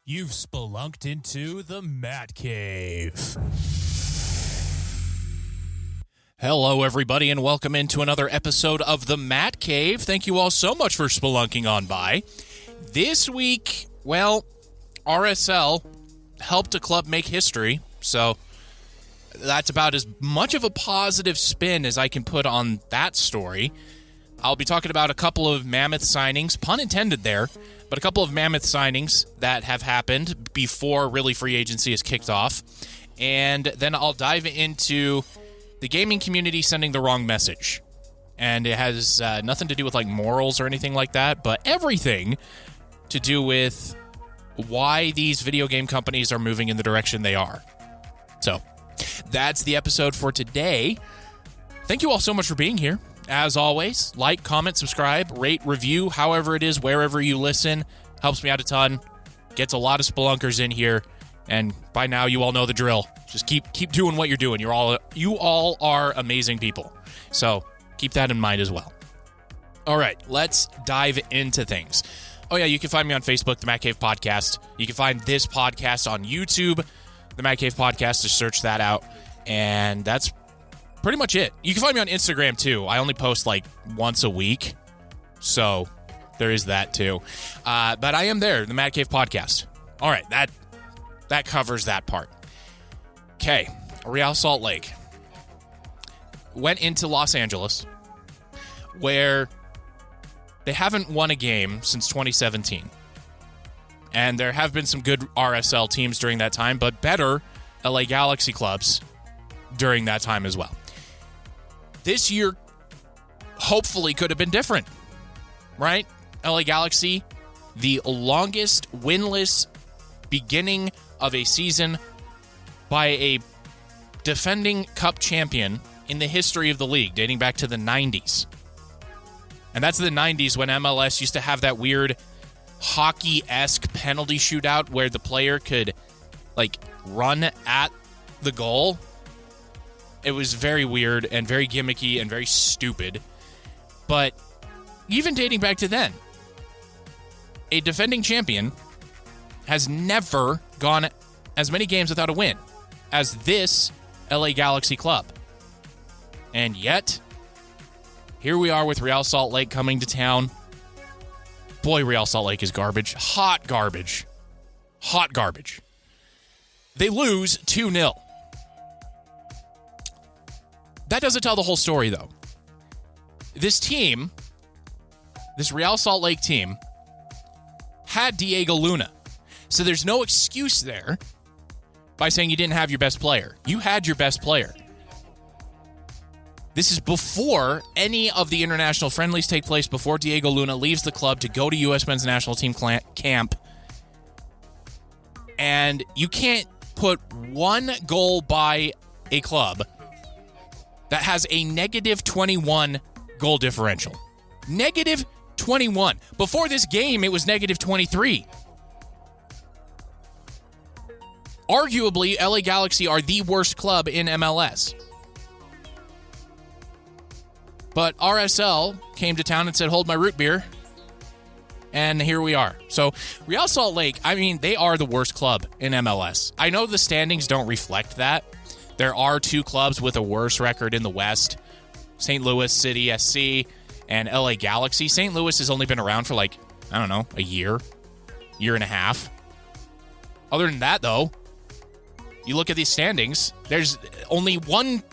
You've spelunked into the Matt Cave. Hello, everybody, and welcome into another episode of the Matt Cave. Thank you all so much for spelunking on by. This week, well, RSL helped a club make history, so that's about as much of a positive spin as I can put on that story. I'll be talking about a couple of Mammoth signings, pun intended there, but a couple of Mammoth signings that have happened before really free agency is kicked off. And then I'll dive into the gaming community sending the wrong message. And it has nothing to do with like morals or anything like that, but everything to do with why these video game companies are moving in the direction they are. So that's the episode for today. Thank you all so much for being here. As always, like, comment, subscribe, rate, review, however it is, wherever you listen. Helps me out a ton. Gets a lot of spelunkers in here. And by now, you all know the drill. Just keep doing what you're doing. You all are amazing people. So keep that in mind as well. All right, let's dive into things. Oh yeah, you can find me on Facebook, the Matt Cave Podcast. You can find this podcast on YouTube, the Matt Cave Podcast. Just search that out. And that's pretty much it. You can find me on Instagram, too. I only post, like, once a week. So, there is that, too. But I am there, the Matt Cave Podcast. All right, that covers that part. Okay, Real Salt Lake went into Los Angeles, where they haven't won a game since 2017. And there have been some good RSL teams during that time, but better LA Galaxy clubs during that time as well. This year, hopefully, could have been different, right? LA Galaxy, the longest winless beginning of a season by a defending cup champion in the history of the league, dating back to the 90s. And that's the 90s when MLS used to have that weird hockey-esque penalty shootout where the player could, like, run at the goal. It was very weird and very gimmicky and very stupid. But even dating back to then, a defending champion has never gone as many games without a win as this LA Galaxy club. And yet, here we are with Real Salt Lake coming to town. Boy, Real Salt Lake is garbage. Hot garbage. Hot garbage. They lose 2-0. That doesn't tell the whole story, though. This team, this Real Salt Lake team, had Diego Luna. So there's no excuse there by saying you didn't have your best player. You had your best player. This is before any of the international friendlies take place, before Diego Luna leaves the club to go to U.S. men's national team camp. And you can't put one goal by a club that has a negative 21 goal differential. Negative 21. Before this game, it was negative 23. Arguably, LA Galaxy are the worst club in MLS. But RSL came to town and said, hold my root beer. And here we are. So, Real Salt Lake, I mean, they are the worst club in MLS. I know the standings don't reflect that. There are two clubs with a worse record in the West, St. Louis City SC and LA Galaxy. St. Louis has only been around for like, I don't know, a year and a half. Other than that, though, you look at these standings, there's only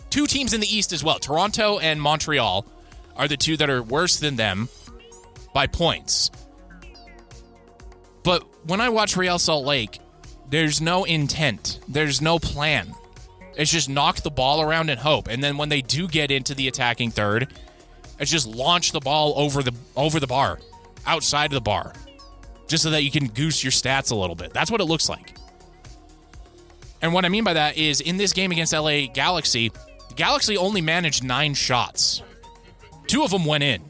two teams in the East as well. Toronto and Montreal are the two that are worse than them by points. But when I watch Real Salt Lake, there's no intent. There's no plan. It's just knock the ball around and hope. And then when they do get into the attacking third, it's just launch the ball over the bar, outside of the bar, just so that you can goose your stats a little bit. That's what it looks like. And what I mean by that is, in this game against LA Galaxy, the Galaxy only managed 9 shots. 2 of them went in.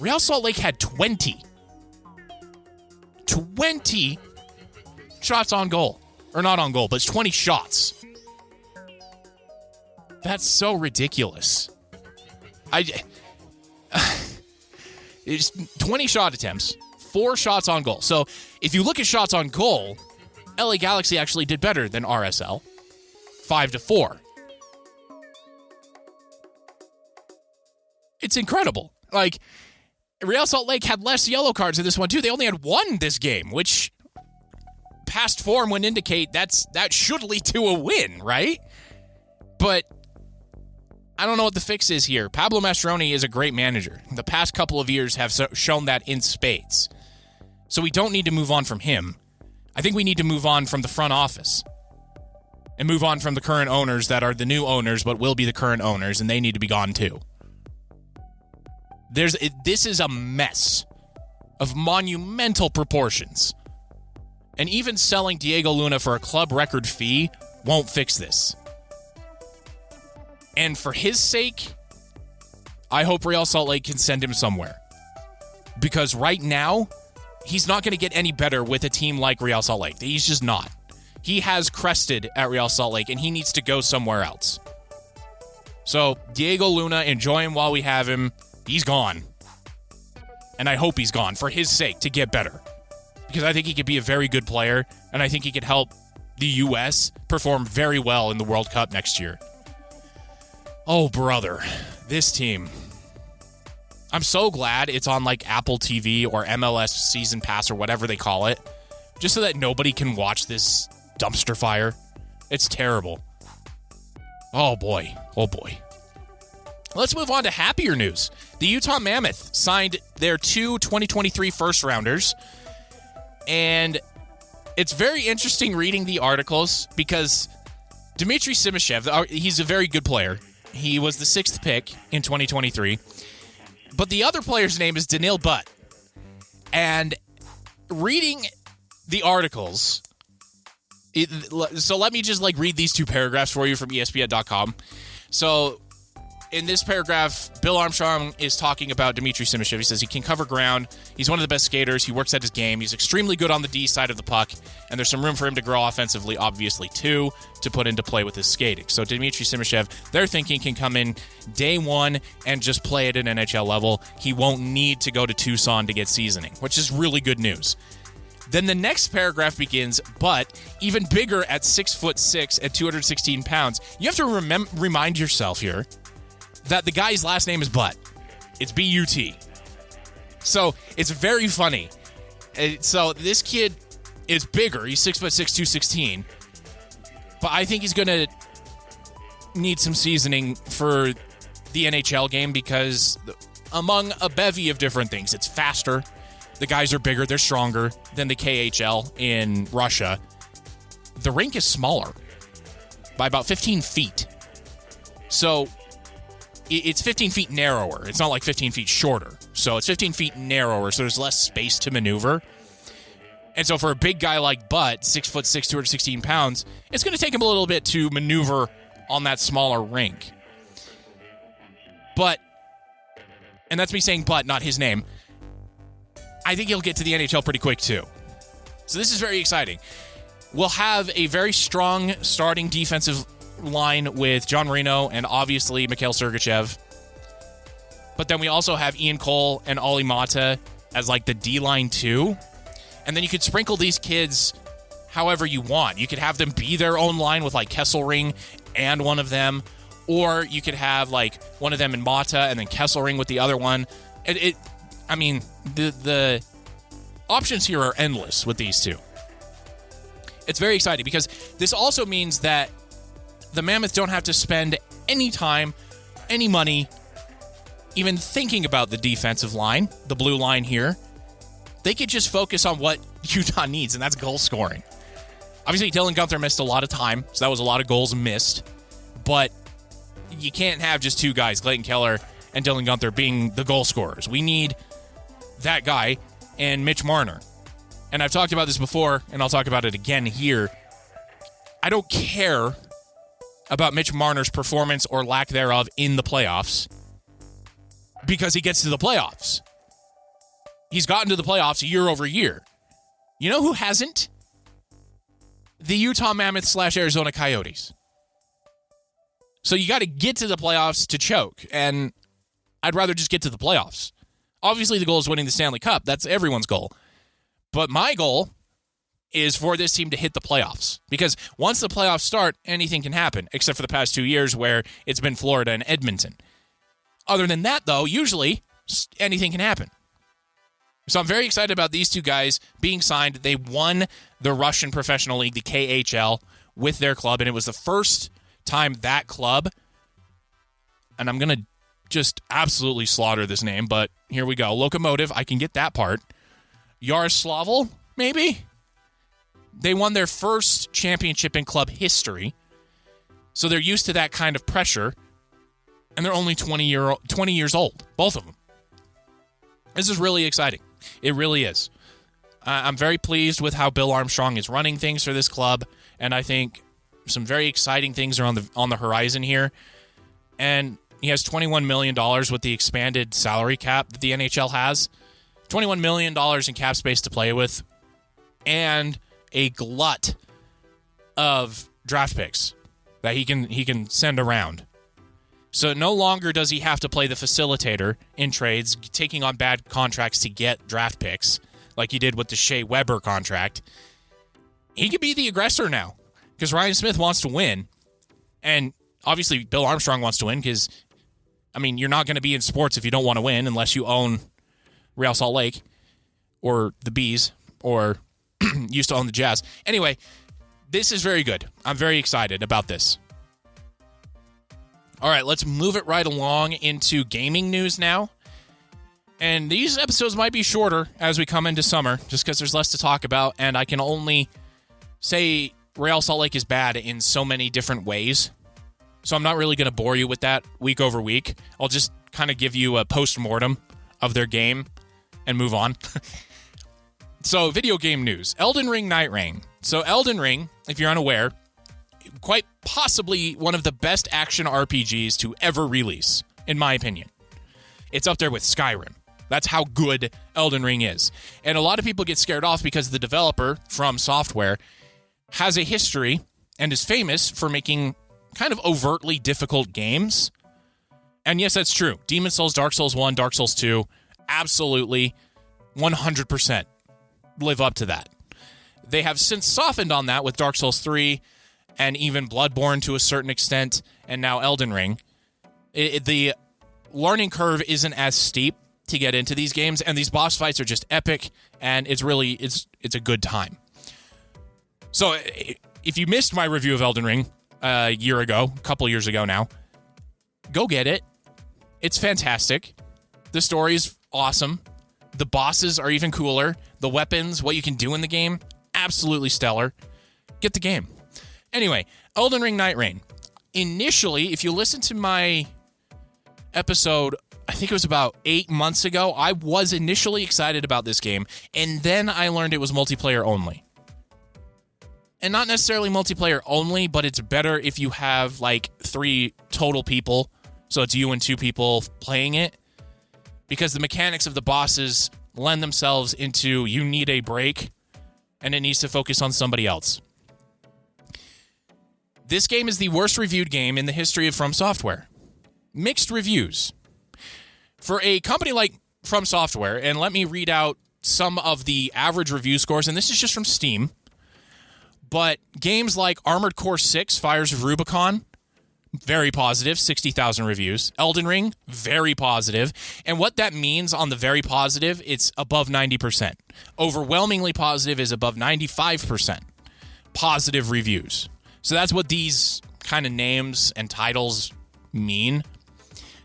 Real Salt Lake had 20. 20 shots on goal. Or not on goal, but it's 20 shots. That's so ridiculous. It's 20 shot attempts, 4 shots on goal. So if you look at shots on goal, LA Galaxy actually did better than RSL, 5-4. It's incredible. Like, Real Salt Lake had less yellow cards in this one, too. They only had 1 this game, which past form would indicate that should lead to a win, right? But I don't know what the fix is here. Pablo Mastroeni is a great manager. The past couple of years have shown that in spades. So we don't need to move on from him. I think we need to move on from the front office and move on from the current owners that are the new owners but will be the current owners, and they need to be gone too. This is a mess of monumental proportions. And even selling Diego Luna for a club record fee won't fix this. And for his sake, I hope Real Salt Lake can send him somewhere. Because right now, he's not going to get any better with a team like Real Salt Lake. He's just not. He has crested at Real Salt Lake, and he needs to go somewhere else. So, Diego Luna, enjoy him while we have him. He's gone. And I hope he's gone for his sake to get better. Because I think he could be a very good player, and I think he could help the U.S. perform very well in the World Cup next year. Oh, brother. This team. I'm so glad it's on like Apple TV or MLS Season Pass or whatever they call it, just so that nobody can watch this dumpster fire. It's terrible. Oh, boy. Oh, boy. Let's move on to happier news. The Utah Mammoth signed their 2 2023 first-rounders, and it's very interesting reading the articles because Dmitry Simashev, he's a very good player. He was the 6th pick in 2023. But the other player's name is Daniil Butt. And reading the articles, so let me just read these 2 paragraphs for you from ESPN.com. So in this paragraph, Bill Armstrong is talking about Dmitry Simashev. He says he can cover ground. He's one of the best skaters. He works at his game. He's extremely good on the D side of the puck, and there's some room for him to grow offensively, obviously, too, to put into play with his skating. So Dmitry Simashev, they're thinking, can come in day one and just play at an NHL level. He won't need to go to Tucson to get seasoning, which is really good news. Then the next paragraph begins, but even bigger at 6'6" and 216 pounds. You have to remind yourself here that the guy's last name is Butt. It's B-U-T. So it's very funny. So this kid is bigger. He's 6'6", 216. But I think he's going to need some seasoning for the NHL game because among a bevy of different things, it's faster. The guys are bigger. They're stronger than the KHL in Russia. The rink is smaller by about 15 feet. So it's 15 feet narrower. It's not like 15 feet shorter. So it's 15 feet narrower, so there's less space to maneuver. And so for a big guy like Butt, 6'6", 216 pounds, it's going to take him a little bit to maneuver on that smaller rink. But, and that's me saying Butt, not his name, I think he'll get to the NHL pretty quick too. So this is very exciting. We'll have a very strong starting defensive line with John Marino and obviously Mikhail Sergachev. But then we also have Ian Cole and Olli Mata as the D-line too. And then you could sprinkle these kids however you want. You could have them be their own line with Kesselring and one of them. Or you could have one of them in Mata and then Kesselring with the other one. The options here are endless with these two. It's very exciting because this also means that the Mammoth don't have to spend any time, any money, even thinking about the defensive line, the blue line here. They could just focus on what Utah needs, and that's goal scoring. Obviously, Dylan Guenther missed a lot of time, so that was a lot of goals missed. But you can't have just 2 guys, Clayton Keller and Dylan Guenther, being the goal scorers. We need that guy and Mitch Marner. And I've talked about this before, and I'll talk about it again here. I don't care about Mitch Marner's performance or lack thereof in the playoffs because he gets to the playoffs. He's gotten to the playoffs year over year. You know who hasn't? The Utah Mammoth / Arizona Coyotes. So you got to get to the playoffs to choke, and I'd rather just get to the playoffs. Obviously, the goal is winning the Stanley Cup. That's everyone's goal. But my goal is for this team to hit the playoffs. Because once the playoffs start, anything can happen, except for the past 2 years where it's been Florida and Edmonton. Other than that, though, usually anything can happen. So I'm very excited about these two guys being signed. They won the Russian Professional League, the KHL, with their club, and it was the first time that club, and I'm going to just absolutely slaughter this name, but here we go. Lokomotiv, I can get that part. Yaroslavl, maybe? They won their first championship in club history, so they're used to that kind of pressure, and they're only 20 years old, both of them. This is really exciting. It really is. I'm very pleased with how Bill Armstrong is running things for this club, and I think some very exciting things are on the horizon here. And he has $21 million with the expanded salary cap that the NHL has. $21 million in cap space to play with, and a glut of draft picks that he can send around. So no longer does he have to play the facilitator in trades, taking on bad contracts to get draft picks, like he did with the Shea Weber contract. He could be the aggressor now, because Ryan Smith wants to win. And obviously Bill Armstrong wants to win, because, I mean, you're not going to be in sports if you don't want to win, unless you own Real Salt Lake, or the Bees, or used to own the Jazz. Anyway, this is very good. I'm very excited about this. All right, let's move it right along into gaming news now. And these episodes might be shorter as we come into summer, just because there's less to talk about, and I can only say Real Salt Lake is bad in so many different ways. So I'm not really going to bore you with that week over week. I'll just kind of give you a post-mortem of their game and move on. So, video game news. Elden Ring Night Rain. So, Elden Ring, if you're unaware, quite possibly one of the best action RPGs to ever release, in my opinion. It's up there with Skyrim. That's how good Elden Ring is. And a lot of people get scared off because the developer, From Software, has a history and is famous for making kind of overtly difficult games. And yes, that's true. Demon's Souls, Dark Souls 1, Dark Souls 2, absolutely 100% live up to that. They have since softened on that with Dark Souls 3 and even Bloodborne to a certain extent, and now Elden Ring. The learning curve isn't as steep to get into these games, and these boss fights are just epic, and it's a good time. So if you missed my review of Elden Ring a couple years ago now, go get it. It's fantastic. The story's awesome. The bosses are even cooler. The weapons, what you can do in the game, absolutely stellar. Get the game. Anyway, Elden Ring Night Rain. Initially, if you listen to my episode, I think it was about 8 months ago, I was initially excited about this game, and then I learned it was multiplayer only. And not necessarily multiplayer only, but it's better if you have like 3 total people, so it's you and 2 people playing it, because the mechanics of the bosses lend themselves into you need a break, and it needs to focus on somebody else. This game is the worst reviewed game in the history of From Software. Mixed reviews. For a company like From Software, and let me read out some of the average review scores, and this is just from Steam, but games like Armored Core 6, Fires of Rubicon, very positive, 60,000 reviews. Elden Ring, very positive. And what that means on the very positive, it's above 90%. Overwhelmingly positive is above 95% positive reviews. So that's what these kind of names and titles mean.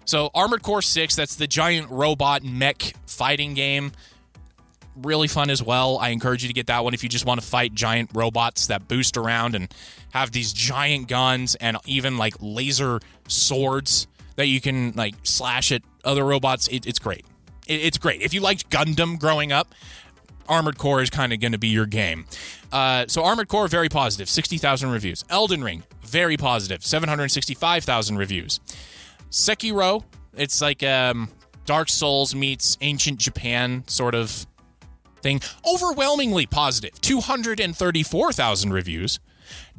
So Armored Core 6, that's the giant robot mech fighting game. Really fun as well. I encourage you to get that one if you just want to fight giant robots that boost around and have these giant guns and even like laser swords that you can like slash at other robots. It's great. It's great. If you liked Gundam growing up, Armored Core is kind of going to be your game. So Armored Core, very positive, 60,000 reviews. Elden Ring, very positive, 765,000 reviews. Sekiro, it's like Dark Souls meets ancient Japan sort of thing. Overwhelmingly positive, 234,000 reviews.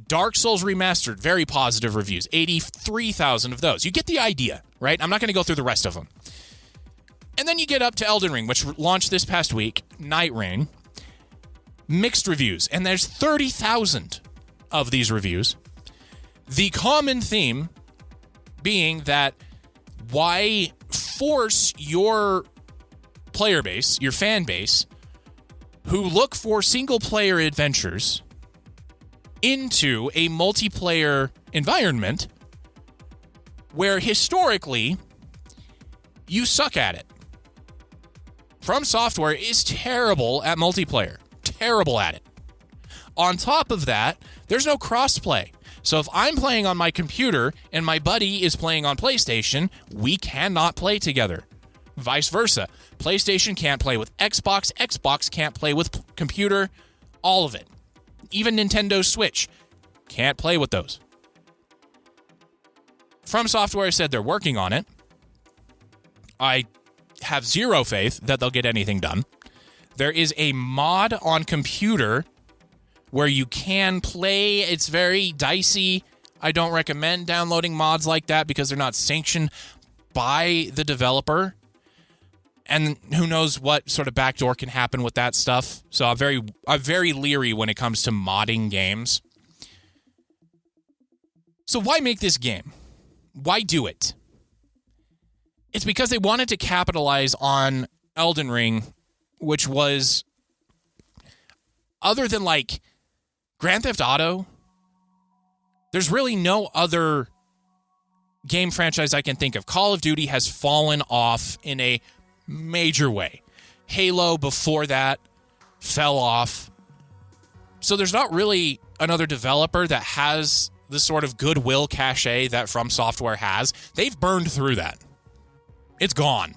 Dark Souls Remastered, very positive reviews, 83,000 of those. You get the idea, right? I'm not going to go through the rest of them. And then you get up to Elden Ring, which launched this past week, Night Rain. Mixed reviews, and there's 30,000 of these reviews. The common theme being that why force your player base, your fan base, who look for single-player adventures into a multiplayer environment where historically you suck at it. From Software is terrible at multiplayer. Terrible at it. On top of that, there's no crossplay. So if I'm playing on my computer and my buddy is playing on PlayStation, we cannot play together. Vice versa. PlayStation can't play with Xbox. Xbox can't play with computer. All of it. Even Nintendo Switch can't play with those. From Software said they're working on it. I have zero faith that they'll get anything done. There is a mod on computer where you can play. It's very dicey. I don't recommend downloading mods like that because they're not sanctioned by the developer. And who knows what sort of backdoor can happen with that stuff. So I'm very leery when it comes to modding games. So why make this game? Why do it? It's because they wanted to capitalize on Elden Ring, which was, other than like Grand Theft Auto, there's really no other game franchise I can think of. Call of Duty has fallen off in a major way. Halo before that fell off. So there's not really another developer that has the sort of goodwill cachet that From Software has. They've burned through that. It's gone.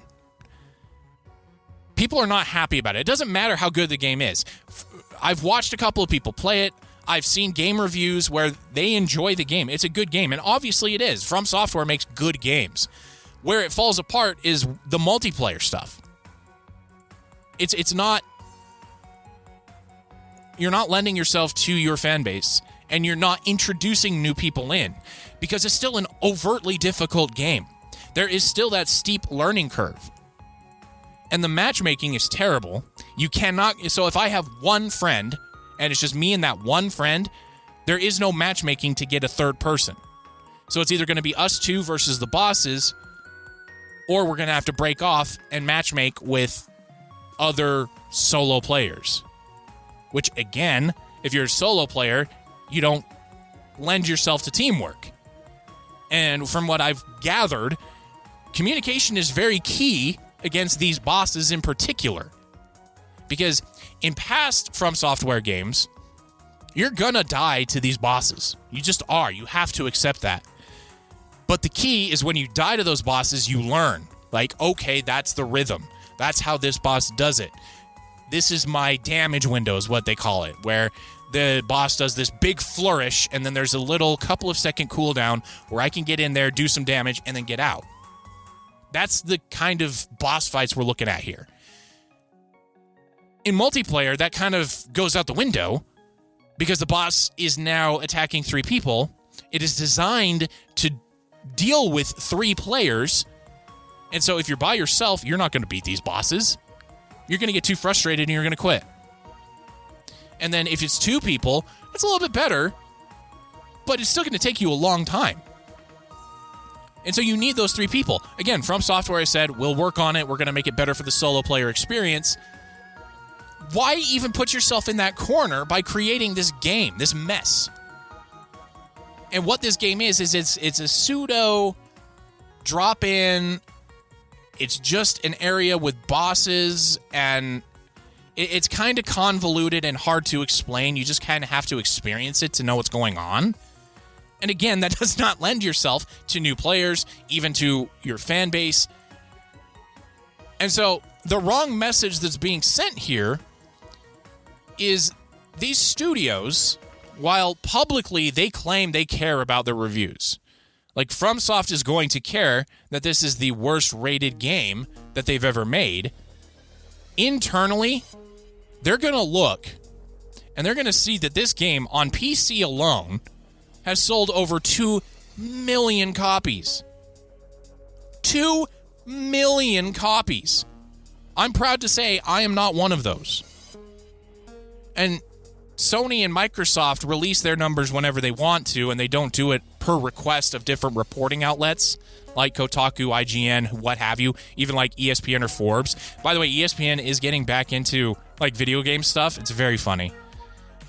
People are not happy about it. It doesn't matter how good the game is. I've watched a couple of people play it. I've seen game reviews where they enjoy the game. It's a good game, and obviously it is. From Software makes good games. Where it falls apart is the multiplayer stuff. It's not... You're not lending yourself to your fan base, and you're not introducing new people in, because it's still an overtly difficult game. There is still that steep learning curve. And the matchmaking is terrible. You cannot... So if I have one friend, and it's just me and that one friend, there is no matchmaking to get a third person. So it's either going to be us two versus the bosses, or we're going to have to break off and matchmake with other solo players. Which, again, if you're a solo player, you don't lend yourself to teamwork. And from what I've gathered, communication is very key against these bosses in particular. Because in past From Software games, you're gonna die to these bosses. You just are. You have to accept that. But the key is when you die to those bosses, you learn. Like, okay, that's the rhythm. That's how this boss does it. This is my damage window is what they call it, where the boss does this big flourish, and then there's a little couple of second cooldown where I can get in there, do some damage, and then get out. That's the kind of boss fights we're looking at here. In multiplayer, that kind of goes out the window because the boss is now attacking 3 people. It is designed to deal with 3 players. And so if you're by yourself, you're not going to beat these bosses. You're going to get too frustrated and you're going to quit. And then if it's 2 people, it's a little bit better, but it's still going to take you a long time. And so you need those 3 people. Again, From Software said, we'll work on it. We're going to make it better for the solo player experience. Why even put yourself in that corner by creating this game, this mess? And what this game is it's a pseudo drop-in. It's just an area with bosses, and it's kind of convoluted and hard to explain. You just kind of have to experience it to know what's going on. And again, that does not lend yourself to new players, even to your fan base. And so the wrong message that's being sent here is these studios, while publicly they claim they care about their reviews. Like, FromSoft is going to care that this is the worst rated game that they've ever made. Internally, they're going to look and they're going to see that this game on PC alone has sold over 2 million copies. 2 million copies I'm proud to say I am not one of those. And Sony and Microsoft release their numbers whenever they want to, and they don't do it per request of different reporting outlets like Kotaku, IGN, what have you, even like ESPN or Forbes. By the way, ESPN is getting back into like video game stuff. It's very funny.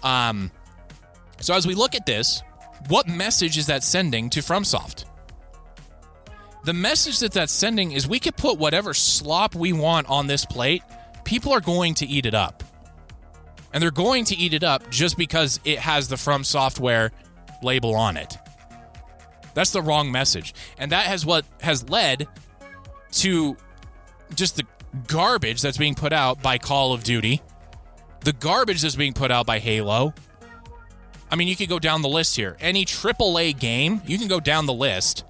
So as we look at this, what message is that sending to FromSoft? The message that that's sending is we could put whatever slop we want on this plate. People are going to eat it up. And they're going to eat it up just because it has the From Software label on it. That's the wrong message. And that has what has led to just the garbage that's being put out by Call of Duty, the garbage that's being put out by Halo. I mean, you could go down the list here. Any AAA game, you can go down the list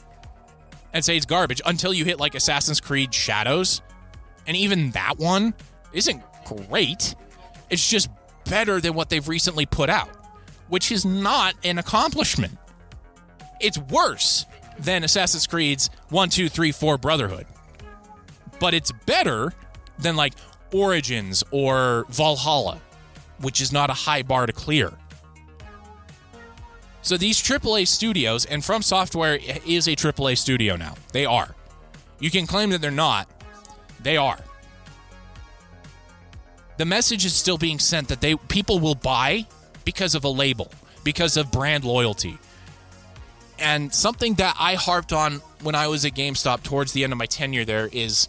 and say it's garbage until you hit like Assassin's Creed Shadows. And even that one isn't great. It's just better than what they've recently put out, which is not an accomplishment. It's worse than Assassin's Creed's 1, 2, 3, 4 Brotherhood. But it's better than like Origins or Valhalla, which is not a high bar to clear. So these AAA studios, and From Software is a AAA studio now. They are. You can claim that they're not. They are. The message is still being sent that people will buy because of a label, because of brand loyalty. And something that I harped on when I was at GameStop towards the end of my tenure there is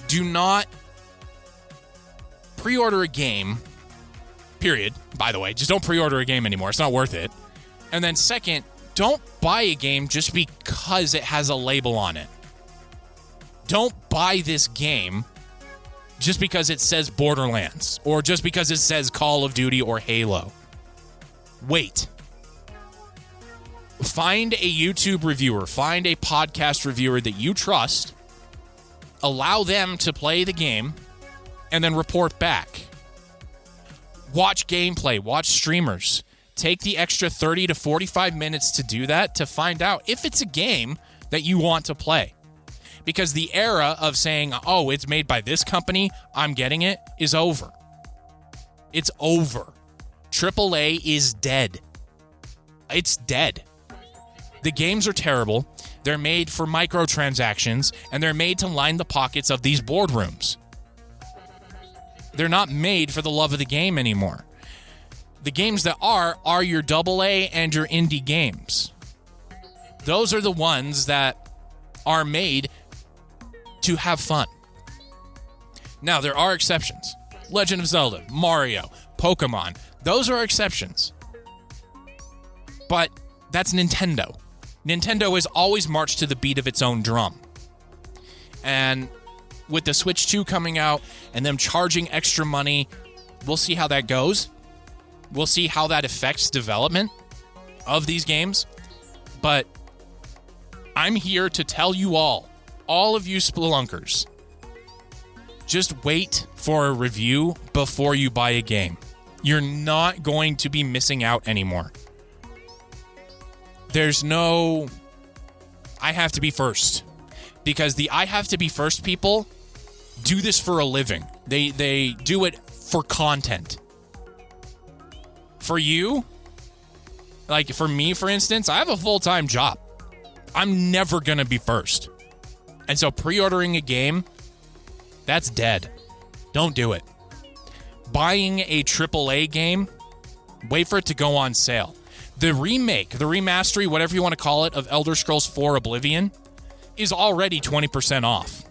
do not pre-order a game, period, by the way. Just don't pre-order a game anymore. It's not worth it. And then second, don't buy a game just because it has a label on it. Don't buy this game just because it says Borderlands or just because it says Call of Duty or Halo. Wait. Find a YouTube reviewer, find a podcast reviewer that you trust, allow them to play the game, and then report back. Watch gameplay, watch streamers. Take the extra 30 to 45 minutes to do that to find out if it's a game that you want to play. Because the era of saying, oh, it's made by this company, I'm getting it, is over. It's over. AAA is dead. It's dead. The games are terrible. They're made for microtransactions, and they're made to line the pockets of these boardrooms. They're not made for the love of the game anymore. The games that are your AA and your indie games. Those are the ones that are made to have fun. Now, there are exceptions. Legend of Zelda, Mario, Pokemon, those are exceptions. But that's Nintendo. Nintendo has always marched to the beat of its own drum. And with the Switch 2 coming out and them charging extra money, we'll see how that goes. We'll see how that affects development of these games. But I'm here to tell you all of you spelunkers, just wait for a review before you buy a game. You're not going to be missing out anymore. There's no, I have to be first. Because the I have to be first people do this for a living. They do it for content. For you, like for me, for instance, I have a full-time job. I'm never going to be first. And so pre-ordering a game, that's dead. Don't do it. Buying a AAA game, wait for it to go on sale. The remake, the remastery, whatever you want to call it, of Elder Scrolls 4 Oblivion is already 20% off.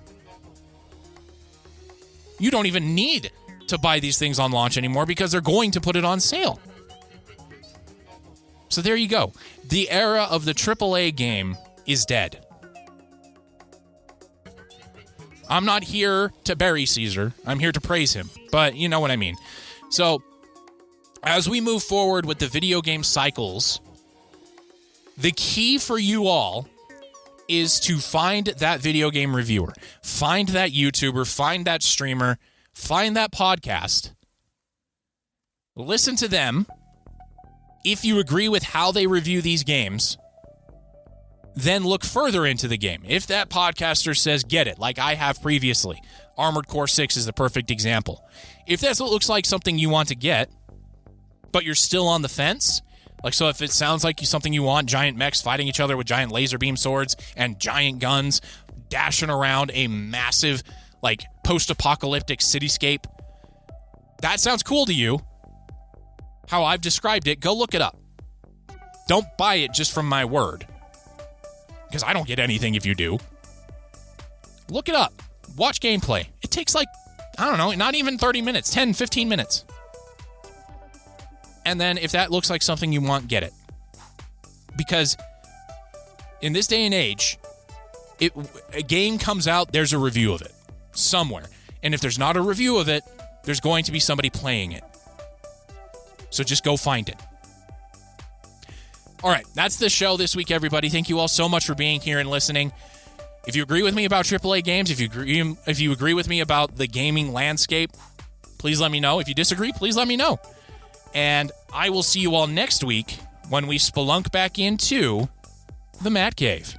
You don't even need to buy these things on launch anymore because they're going to put it on sale. So there you go. The era of the AAA game is dead. I'm not here to bury Caesar. I'm here to praise him. But you know what I mean. So as we move forward with the video game cycles, the key for you all is to find that video game reviewer, find that YouTuber, find that streamer, find that podcast, listen to them. If you agree with how they review these games, then look further into the game. If that podcaster says, get it, like I have previously, Armored Core 6 is the perfect example. If that's what looks like something you want to get, but you're still on the fence, like so if it sounds like something you want, giant mechs fighting each other with giant laser beam swords and giant guns, dashing around a massive, like, post-apocalyptic cityscape, that sounds cool to you, how I've described it, go look it up. Don't buy it just from my word, because I don't get anything if you do. Look it up. Watch gameplay. It takes like, I don't know, not even 30 minutes, 10, 15 minutes. And then if that looks like something you want, get it. Because in this day and age, a game comes out, there's a review of it somewhere. And if there's not a review of it, there's going to be somebody playing it. So just go find it. All right, that's the show this week, everybody. Thank you all so much for being here and listening. If you agree with me about AAA games, if you agree with me about the gaming landscape, please let me know. If you disagree, please let me know. And I will see you all next week when we spelunk back into the Matt Cave.